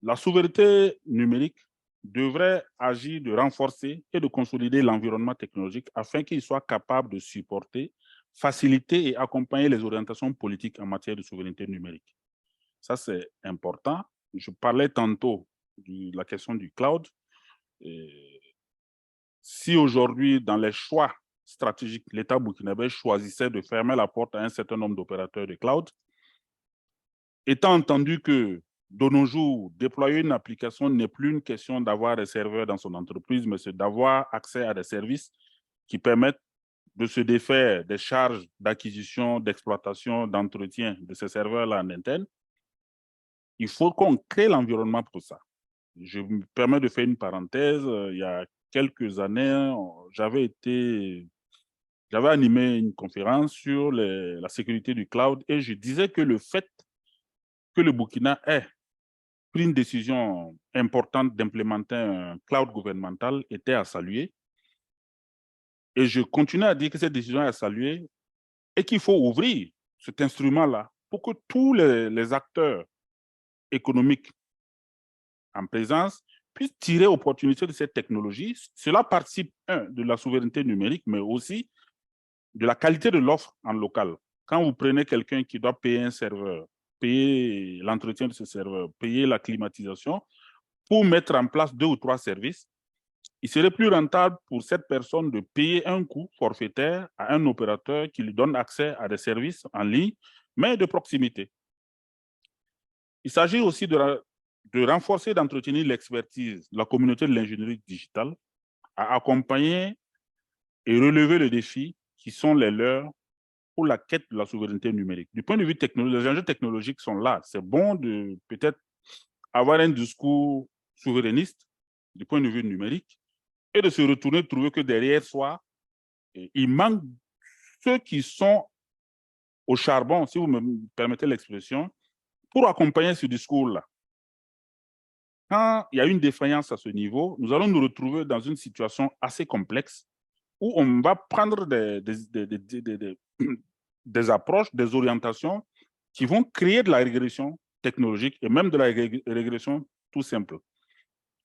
La souveraineté numérique devrait agir de renforcer et de consolider l'environnement technologique afin qu'il soit capable de supporter, faciliter et accompagner les orientations politiques en matière de souveraineté numérique. Ça, c'est important. Je parlais tantôt de la question du cloud. Et si aujourd'hui, dans les choix stratégiques, l'État burkinabé choisissait de fermer la porte à un certain nombre d'opérateurs de cloud, étant entendu que de nos jours, déployer une application n'est plus une question d'avoir des serveurs dans son entreprise, mais c'est d'avoir accès à des services qui permettent de se défaire des charges d'acquisition, d'exploitation, d'entretien de ces serveurs-là en interne. Il faut qu'on crée l'environnement pour ça. Je me permets de faire une parenthèse. Il y a quelques années, j'avais animé une conférence sur la sécurité du cloud et je disais que le fait que le Burkina ait pris une décision importante d'implémenter un cloud gouvernemental était à saluer. Et je continue à dire que cette décision est à saluer et qu'il faut ouvrir cet instrument-là pour que tous les acteurs économiques en présence puissent tirer opportunité de cette technologie. Cela participe, de la souveraineté numérique, mais aussi de la qualité de l'offre en local. Quand vous prenez quelqu'un qui doit payer un serveur, payer l'entretien de ce serveur, payer la climatisation, pour mettre en place 2 ou 3 services, il serait plus rentable pour cette personne de payer un coût forfaitaire à un opérateur qui lui donne accès à des services en ligne, mais de proximité. Il s'agit aussi de renforcer et d'entretenir l'expertise de la communauté de l'ingénierie digitale, à accompagner et relever les défis qui sont les leurs pour la quête de la souveraineté numérique. Du point de vue technologique, les enjeux technologiques sont là. C'est bon de peut-être avoir un discours souverainiste du point de vue numérique et de se retourner, trouver que derrière soi, il manque ceux qui sont au charbon, si vous me permettez l'expression, pour accompagner ce discours-là. Quand il y a une défaillance à ce niveau, nous allons nous retrouver dans une situation assez complexe où on va prendre des approches, des orientations qui vont créer de la régression technologique et même de la régression tout simple.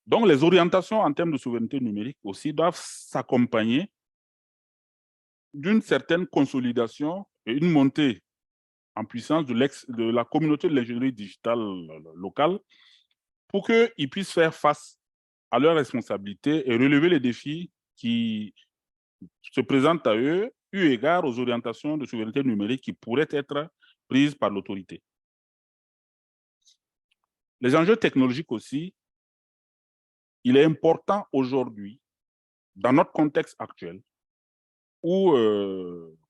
Donc, les orientations en termes de souveraineté numérique aussi doivent s'accompagner d'une certaine consolidation et une montée en puissance de la communauté de l'ingénierie digitale locale pour qu'ils puissent faire face à leurs responsabilités et relever les défis qui se présentent à eux, eu égard aux orientations de souveraineté numérique qui pourraient être prises par l'autorité. Les enjeux technologiques aussi, il est important aujourd'hui, dans notre contexte actuel, où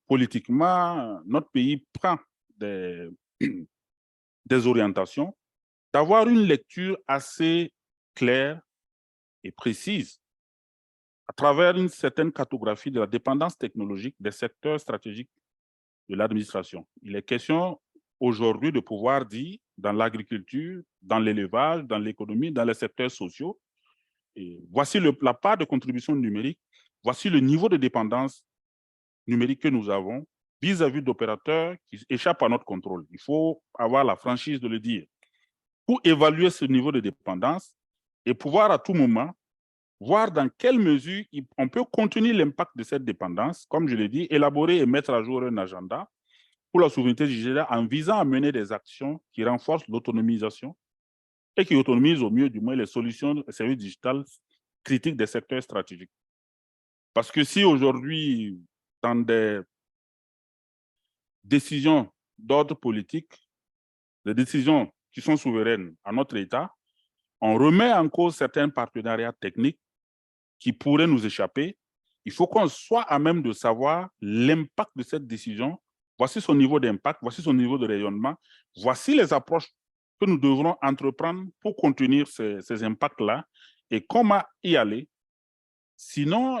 politiquement, notre pays prend des, des orientations, d'avoir une lecture assez claire et précise à travers une certaine cartographie de la dépendance technologique des secteurs stratégiques de l'administration. Il est question aujourd'hui de pouvoir dire dans l'agriculture, dans l'élevage, dans l'économie, dans les secteurs sociaux, et voici la part de contribution numérique, voici le niveau de dépendance numérique que nous avons vis-à-vis d'opérateurs qui échappent à notre contrôle. Il faut avoir la franchise de le dire. Pour évaluer ce niveau de dépendance et pouvoir à tout moment voir dans quelle mesure on peut contenir l'impact de cette dépendance, comme je l'ai dit, élaborer et mettre à jour un agenda pour la souveraineté digitale en visant à mener des actions qui renforcent l'autonomisation et qui autonomisent au mieux du moins les solutions de services digitales critiques des secteurs stratégiques. Parce que si aujourd'hui, dans des décisions d'ordre politique, des décisions qui sont souveraines à notre État, on remet en cause certains partenariats techniques qui pourraient nous échapper, il faut qu'on soit à même de savoir l'impact de cette décision. Voici son niveau d'impact, voici son niveau de rayonnement, voici les approches que nous devrons entreprendre pour contenir ces impacts-là et comment y aller. Sinon,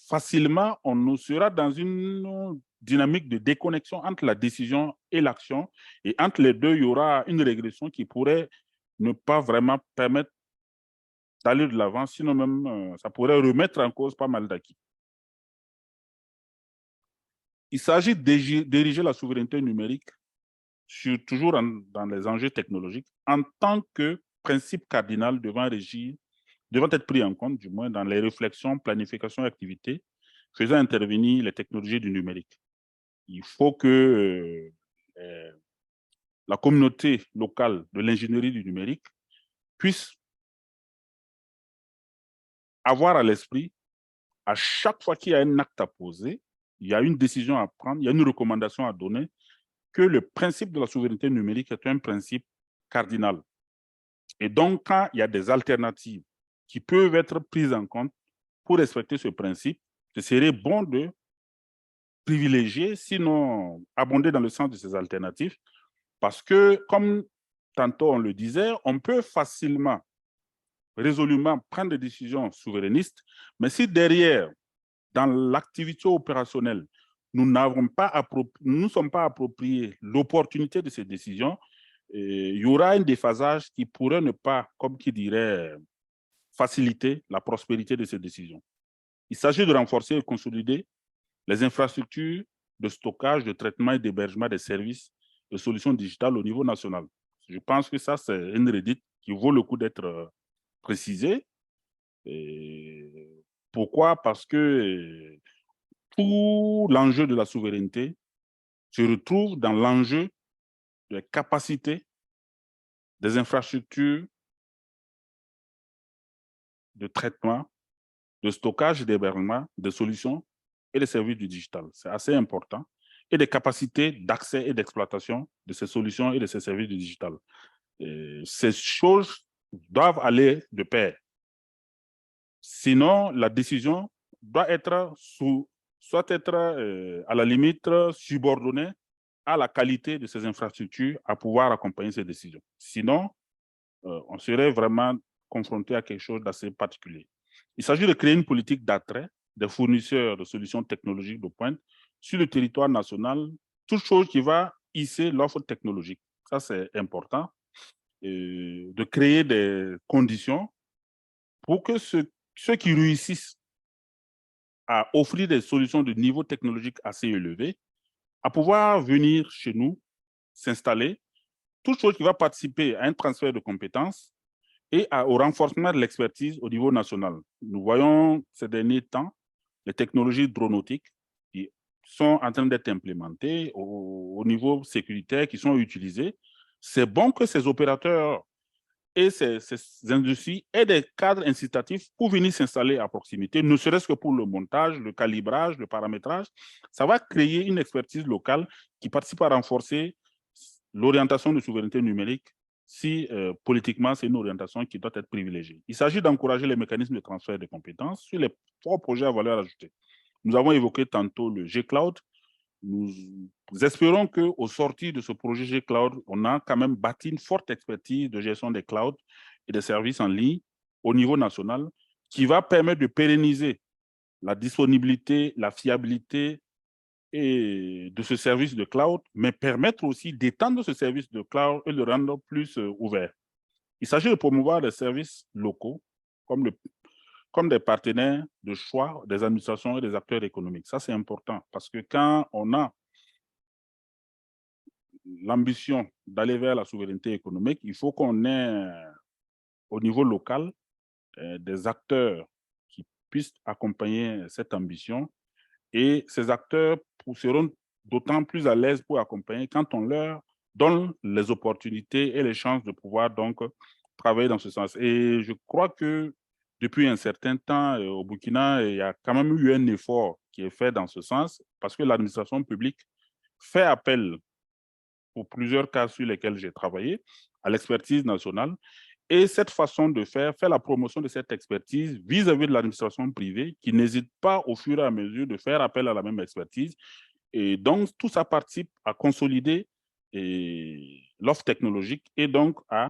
facilement, on nous sera dans une dynamique de déconnexion entre la décision et l'action. Et entre les deux, il y aura une régression qui pourrait ne pas vraiment permettre d'aller de l'avant, sinon même ça pourrait remettre en cause pas mal d'acquis. Il s'agit d'ériger la souveraineté numérique, toujours dans les enjeux technologiques, en tant que principe cardinal devant être pris en compte, du moins, dans les réflexions, planification et activités faisant intervenir les technologies du numérique. Il faut que la communauté locale de l'ingénierie du numérique puisse avoir à l'esprit, à chaque fois qu'il y a un acte à poser, il y a une décision à prendre, il y a une recommandation à donner, que le principe de la souveraineté numérique est un principe cardinal. Et donc, quand il y a des alternatives qui peuvent être prises en compte pour respecter ce principe, ce serait bon de privilégier, sinon abonder dans le sens de ces alternatives, parce que, comme tantôt on le disait, on peut facilement, résolument prendre des décisions souverainistes, mais si derrière, dans l'activité opérationnelle, nous ne sommes pas appropriés l'opportunité de ces décisions, il y aura un déphasage qui pourrait ne pas, comme qui dirait, faciliter la prospérité de ces décisions. Il s'agit de renforcer et consolider les infrastructures de stockage, de traitement et d'hébergement des services de solutions digitales au niveau national. Je pense que ça, c'est une redite qui vaut le coup d'être précisée. Pourquoi? Parce que tout l'enjeu de la souveraineté se retrouve dans l'enjeu des capacités des infrastructures de traitement, de stockage et d'hébergement, de solutions et des services du digital. C'est assez important. Et des capacités d'accès et d'exploitation de ces solutions et de ces services du digital. Ces choses doivent aller de pair. Sinon, la décision doit être à la limite subordonnée à la qualité de ces infrastructures à pouvoir accompagner ces décisions. Sinon, on serait vraiment confronté à quelque chose d'assez particulier. Il s'agit de créer une politique d'attrait des fournisseurs de solutions technologiques de pointe sur le territoire national, toute chose qui va hisser l'offre technologique. Ça, c'est important. De créer des conditions pour que ceux qui réussissent à offrir des solutions de niveau technologique assez élevé, à pouvoir venir chez nous, s'installer, toute chose qui va participer à un transfert de compétences et au renforcement de l'expertise au niveau national. Nous voyons ces derniers temps les technologies dronautiques qui sont en train d'être implémentées au niveau sécuritaire, qui sont utilisées. C'est bon que ces opérateurs et ces industries aient des cadres incitatifs pour venir s'installer à proximité, ne serait-ce que pour le montage, le calibrage, le paramétrage. Ça va créer une expertise locale qui participe à renforcer l'orientation de souveraineté numérique si politiquement, c'est une orientation qui doit être privilégiée. Il s'agit d'encourager les mécanismes de transfert de compétences sur les trois projets à valeur ajoutée. Nous avons évoqué tantôt le G-Cloud. Nous espérons qu'au sortir de ce projet G-Cloud, on a quand même bâti une forte expertise de gestion des clouds et des services en ligne au niveau national qui va permettre de pérenniser la disponibilité, la fiabilité et de ce service de cloud, mais permettre aussi d'étendre ce service de cloud et le rendre plus ouvert. Il s'agit de promouvoir des services locaux comme des partenaires de choix des administrations et des acteurs économiques. Ça, c'est important parce que quand on a l'ambition d'aller vers la souveraineté économique, il faut qu'on ait au niveau local des acteurs qui puissent accompagner cette ambition. Et ces acteurs seront d'autant plus à l'aise pour accompagner quand on leur donne les opportunités et les chances de pouvoir donc travailler dans ce sens. Et je crois que depuis un certain temps, au Burkina, il y a quand même eu un effort qui est fait dans ce sens parce que l'administration publique fait appel, pour plusieurs cas sur lesquels j'ai travaillé, à l'expertise nationale. Et cette façon de faire fait la promotion de cette expertise vis-à-vis de l'administration privée qui n'hésite pas au fur et à mesure de faire appel à la même expertise. Et donc, tout ça participe à consolider l'offre technologique et donc à